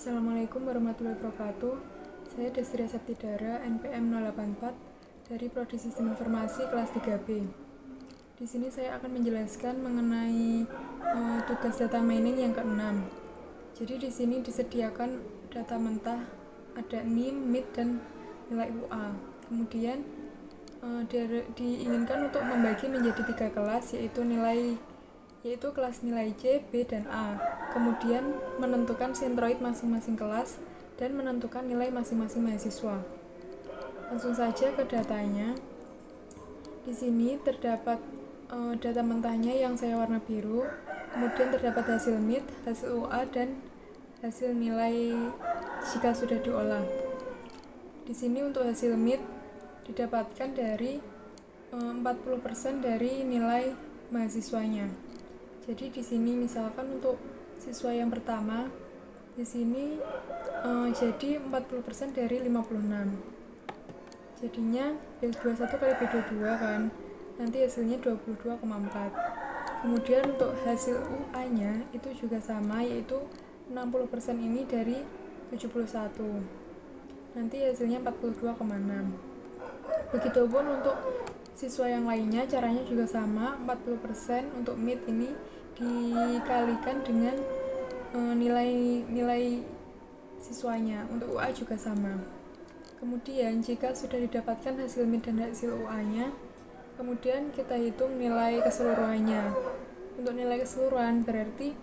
Assalamualaikum warahmatullahi wabarakatuh. Saya Desri Septidara, NPM 084 dari Prodi Sistem Informasi kelas 3B. Di sini saya akan menjelaskan mengenai tugas data mining yang ke-6. Jadi di sini disediakan data mentah, ada NIM, MIT, dan nilai UA. Kemudian diinginkan untuk membagi menjadi 3 kelas, yaitu kelas nilai C, B, dan A. Kemudian menentukan sentroid masing-masing kelas dan menentukan nilai masing-masing mahasiswa. Langsung saja ke datanya. Di sini terdapat data mentahnya yang saya warna biru. Kemudian terdapat hasil MIT, hasil UA, dan hasil nilai jika sudah diolah. Di sini untuk hasil MIT didapatkan dari 40% dari nilai mahasiswanya. Jadi di sini misalkan untuk siswa yang pertama di sini jadi 40% dari 56. Jadinya B21 kali B22 kan. Nanti hasilnya 22,4. Kemudian untuk hasil UA-nya itu juga sama, yaitu 60% ini dari 71. Nanti hasilnya 42,6. Begitupun untuk siswa yang lainnya, caranya juga sama, 40% untuk MIT ini dikalikan dengan nilai siswanya. Untuk UA juga sama. Kemudian jika sudah didapatkan hasil MIT dan hasil UA-nya, kemudian kita hitung nilai keseluruhannya. Untuk nilai keseluruhan berarti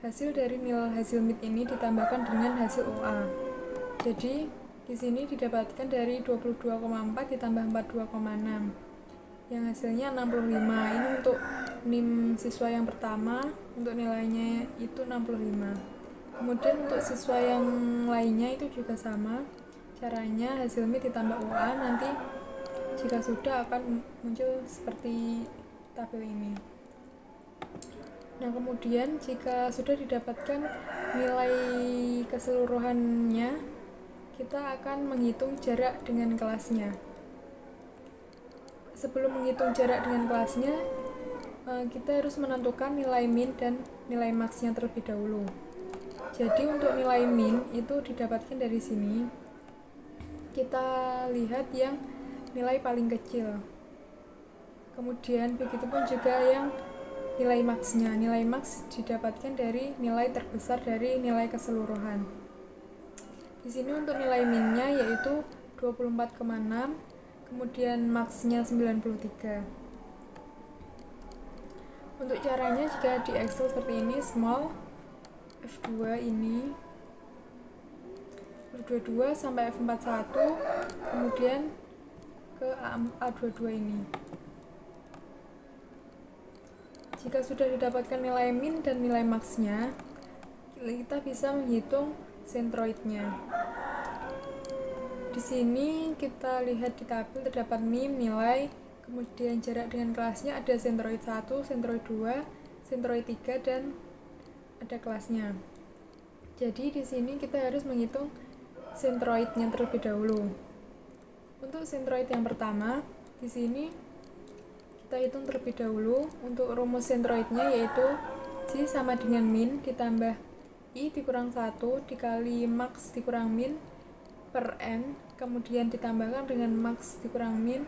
hasil dari nilai hasil MIT ini ditambahkan dengan hasil UA. Jadi di sini didapatkan dari 22,4 ditambah 42,6 yang hasilnya 65. Ini untuk NIM siswa yang pertama, untuk nilainya itu 65. Kemudian untuk siswa yang lainnya itu juga sama, caranya hasil MIT ditambah UA, nanti jika sudah akan muncul seperti tabel ini. Nah, kemudian jika sudah didapatkan nilai keseluruhannya, kita akan menghitung jarak dengan kelasnya. Sebelum menghitung jarak dengan kelasnya, kita harus menentukan nilai min dan nilai max-nya terlebih dahulu. Jadi untuk nilai min itu didapatkan dari sini. Kita lihat yang nilai paling kecil. Kemudian begitupun juga yang nilai max-nya. Nilai max didapatkan dari nilai terbesar dari nilai keseluruhan. Di sini untuk nilai min-nya yaitu 24,6, kemudian max-nya 93. Untuk caranya jika di Excel seperti ini, small F2 ini F22 sampai F41, kemudian ke A22 ini. Jika sudah didapatkan nilai min dan nilai max-nya, kita bisa menghitung sentroidnya. Di sini kita lihat di tabel terdapat min, nilai, kemudian jarak dengan kelasnya, ada sentroid 1, sentroid 2, sentroid 3, dan ada kelasnya. Jadi di sini kita harus menghitung sentroidnya terlebih dahulu. Untuk sentroid yang pertama, di sini kita hitung terlebih dahulu. Untuk rumus sentroidnya yaitu J sama dengan min ditambah I dikurang 1 dikali max dikurang min per N, kemudian ditambahkan dengan max dikurang min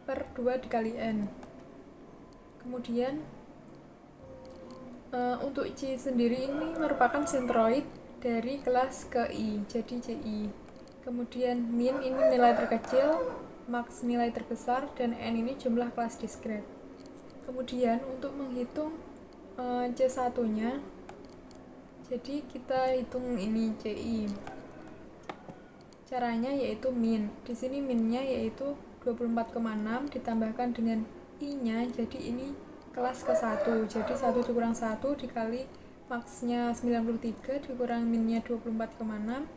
per 2 dikali N. Kemudian untuk C sendiri ini merupakan sentroid dari kelas ke I, jadi CI. Kemudian min ini nilai terkecil, max nilai terbesar, dan N ini jumlah kelas diskret. Kemudian untuk menghitung C1-nya, jadi kita hitung ini CI. Caranya yaitu min. Di sini minnya yaitu 24,6 ditambahkan dengan I-nya, jadi ini kelas ke-1. Jadi 1 dikurang 1 dikali max-nya 93 dikurang min-nya 24,6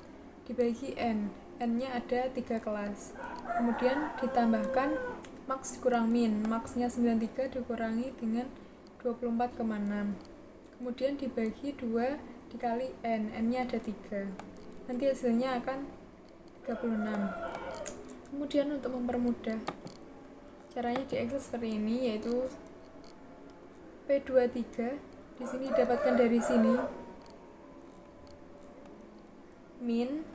dibagi N. N-nya ada 3 kelas. Kemudian ditambahkan max dikurang min. Max-nya 93 dikurangi dengan 24,6. Kemudian dibagi 2 dikali N. N-nya ada 3. Nanti hasilnya akan 36. Kemudian untuk mempermudah, caranya di Excel seperti ini, yaitu P23 di sini didapatkan dari sini. min,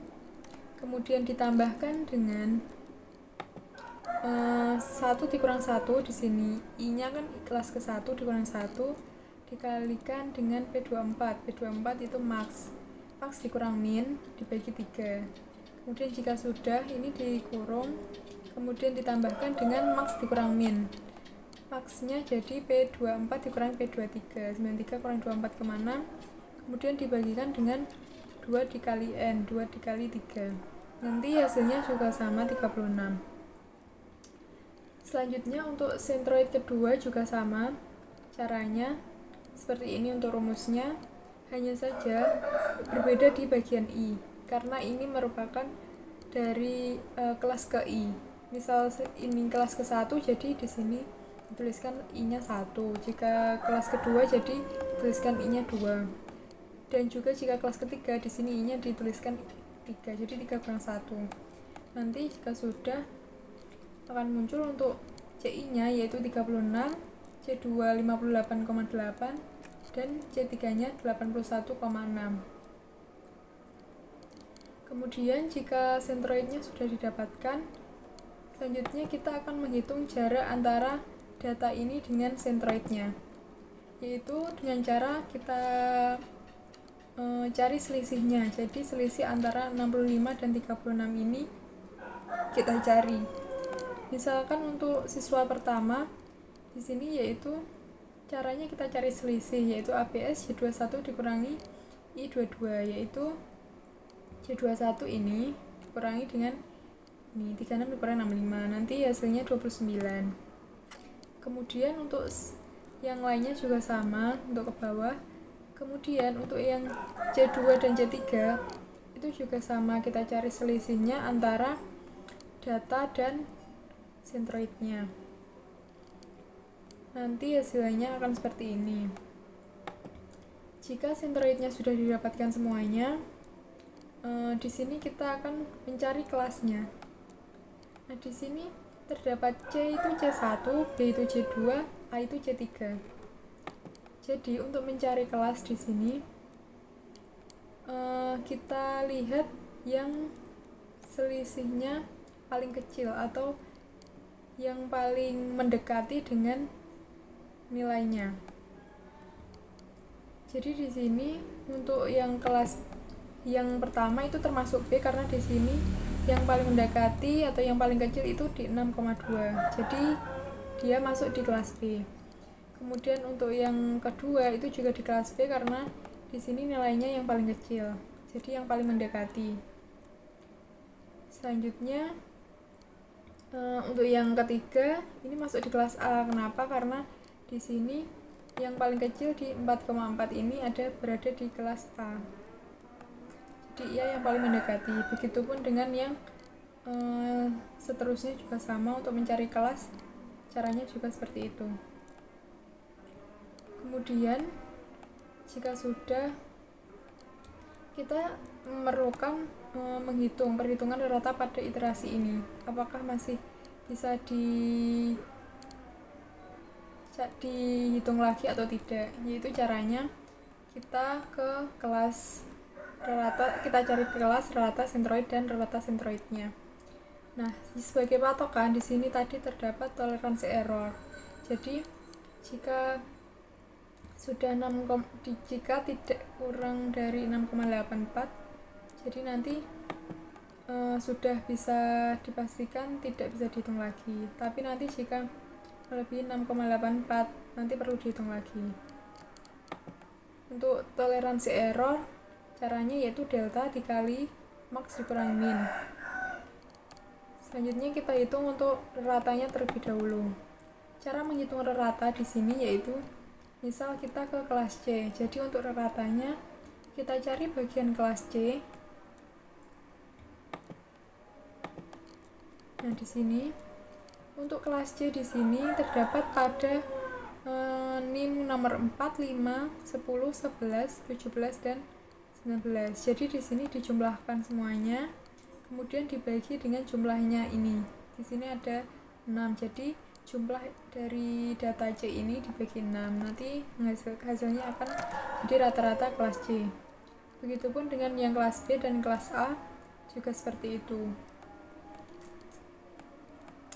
kemudian ditambahkan dengan 1 dikurang 1 di sini. I-nya kan kelas ke-1 dikurang 1 dikalikan dengan P24. P24 itu max. Max dikurang min dibagi 3. Kemudian jika sudah, ini dikurung, kemudian ditambahkan dengan max dikurang min. Maxnya jadi P24 dikurang P23. 93 kurang 24 kemana? Kemudian dibagikan dengan 2 dikali N, 2 dikali 3. Nanti hasilnya juga sama 36. Selanjutnya untuk sentroid kedua juga sama. Caranya seperti ini untuk rumusnya. Hanya saja berbeda di bagian I. Karena ini merupakan dari kelas ke I. Misal ini kelas ke-1, jadi di sini dituliskan I-nya 1. Jika kelas kedua, jadi dituliskan I-nya 2. Dan juga jika kelas ketiga, di sini I-nya dituliskan 3. Jadi 3 kurang 1. Nanti jika sudah akan muncul untuk CI-nya yaitu 36, C2 58,8 dan C3-nya 81,6. Kemudian jika sentroidnya sudah didapatkan, selanjutnya kita akan menghitung jarak antara data ini dengan sentroidnya, yaitu dengan cara kita cari selisihnya. Jadi selisih antara 65 dan 36 ini kita cari. Misalkan untuk siswa pertama di sini, yaitu caranya kita cari selisih, yaitu APS J21 dikurangi I22, yaitu J21 ini dikurangi dengan ini 36 dikurangi 65, nanti hasilnya 29. Kemudian untuk yang lainnya juga sama untuk ke bawah. Kemudian untuk yang C2 dan C3 itu juga sama, kita cari selisihnya antara data dan sentroidnya. Nanti hasilnya akan seperti ini. Jika sentroidnya sudah didapatkan semuanya, di sini kita akan mencari kelasnya. Nah, di sini terdapat C itu C1, B itu C2, A itu C3. Jadi untuk mencari kelas di sini kita lihat yang selisihnya paling kecil atau yang paling mendekati dengan nilainya. Jadi di sini untuk yang kelas yang pertama itu termasuk B karena di sini yang paling mendekati atau yang paling kecil itu di 6,2. Jadi dia masuk di kelas B. Kemudian untuk yang kedua itu juga di kelas B karena di sini nilainya yang paling kecil. Jadi yang paling mendekati. Selanjutnya untuk yang ketiga ini masuk di kelas A. Kenapa? Karena di sini yang paling kecil di 4,4 ini berada di kelas A. Jadi ia yang paling mendekati. Begitupun dengan yang seterusnya juga sama, untuk mencari kelas caranya juga seperti itu. Kemudian jika sudah, kita memerlukan menghitung perhitungan rata pada iterasi ini, apakah masih bisa dihitung lagi atau tidak. Yaitu caranya kita ke kelas rata, kita cari kelas rata sentroid dan rata sentroidnya. Nah, sebagai patokan di sini tadi terdapat toleransi error. Jadi jika sudah jika tidak kurang dari 6,84, jadi nanti sudah bisa dipastikan tidak bisa dihitung lagi. Tapi nanti jika melebihi 6,84 nanti perlu dihitung lagi. Untuk toleransi error caranya yaitu delta dikali max dikurang min. Selanjutnya kita hitung untuk ratanya terlebih dahulu. Cara menghitung rata di sini yaitu misal kita ke kelas C. Jadi untuk ratanya kita cari bagian kelas C. Nah, di sini untuk kelas C di sini terdapat pada NIM nomor 4, 5, 10, 11, 17 dan 19. Jadi di sini dijumlahkan semuanya, kemudian dibagi dengan jumlahnya ini. Di sini ada 6. Jadi jumlah dari data C ini dibagi 6. Nanti hasilnya akan jadi rata-rata kelas C. Begitupun dengan yang kelas B dan kelas A juga seperti itu.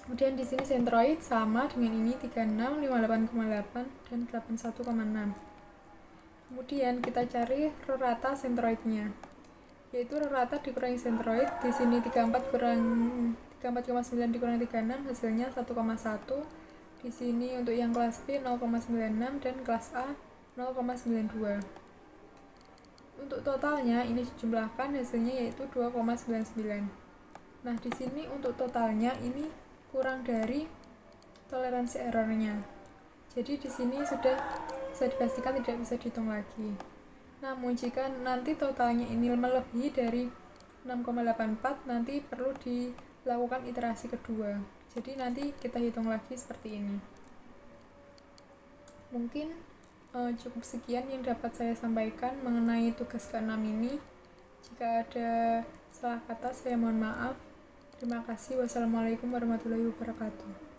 Kemudian di sini sentroid sama dengan ini 36, 58,8 dan 81,6. Kemudian kita cari rata sentroidnya, yaitu rata dikurangi sentroid. Di sini 34,9 dikurangi 36 hasilnya 1,1. Di sini untuk yang kelas B 0,96 dan kelas A 0,92. Untuk totalnya ini dijumlahkan hasilnya yaitu 2,99. Nah, di sini untuk totalnya ini kurang dari toleransi errornya. Jadi di sini sudah bisa dipastikan tidak bisa dihitung lagi. Namun jika nanti totalnya ini melebihi dari 6,84, nanti perlu dilakukan iterasi kedua. Jadi nanti kita hitung lagi seperti ini. Mungkin cukup sekian yang dapat saya sampaikan mengenai tugas ke-6 ini. Jika ada salah kata, saya mohon maaf. Terima kasih. Wassalamualaikum warahmatullahi wabarakatuh.